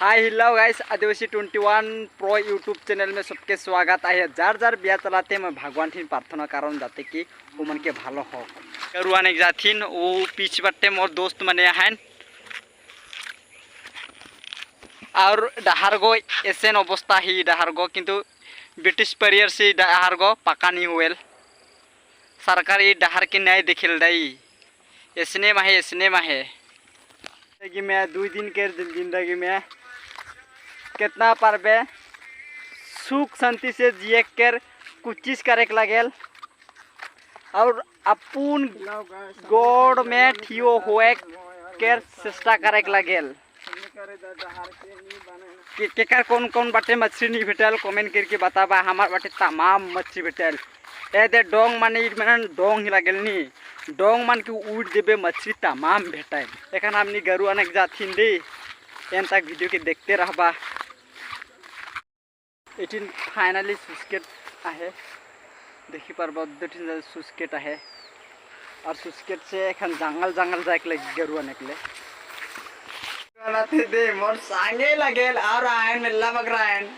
Hi hello guys, आदिवासी 21 pro YouTube channel में सबके स्वागत है। जार जार बिया चलाते मैं भगवान ठीक प्रार्थना कारण जाते कि वो मन के भालो हो करुआने जाथिन वो पीछ बट्टे मोर दोस्त मने हैं और डहारगो एसेन अवस्था ही डहारगो किंतु ब्रिटिश परियर से डहारगो पका नहीं हुए सरकारी डहार के न्याय देखिल दई इसने माहे जिंदगी में 2 दिन के जिंदगी में कितना पारबे सुख शांति से जिए कर कुछ चीज करे लगेल और अपुन गोड़ में ठियो हुए कर चेष्टा करे लगेल केकर कौन कौन बाटे मछली नहीं भेटल कमेंट करके बताबा। हमार बाटे तमाम मछली भेटल ए दे डोंग माने डोंग ही लगेल नी डोंग मान के उड़ देबे मछली तमाम भेटाय एखन हमनी गरु अनेक जाथिन दे एन तक वीडियो के देखते रहबा। 18 फाइनली सुस्केट आहे देखी पारबा 2-3 सुस्केट आहे और सुस्केट से एखन जंगल जाके लगे गरु अनेकले थे दे मोर सांगे लगेल और आयन मिलला मगरायन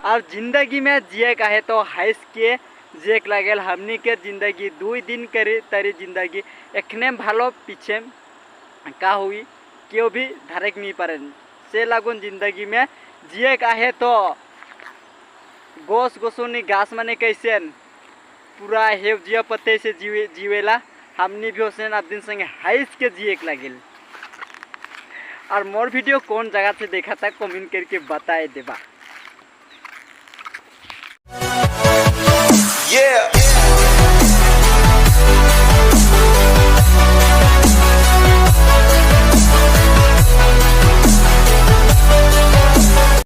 और जिंदगी में जिए का है तो हाइस के जेक लगेल हमनी के जिंदगी 2 दिन करे तरी जिंदगी एखने भालो पीछे का हुई क्यों भी धरक नहीं पारे से लगुन जिंदगी में जिए का है तो गोस गोसुनी घास माने कैसे पूरा हेव जिया पत्ते से जीवेला हमनी भी होसेन अब दिन संगे हाइस के जिए लगेल। और मोर वीडियो कौन जगह से देखा था कमेंट करके बताए देबा। Yeah.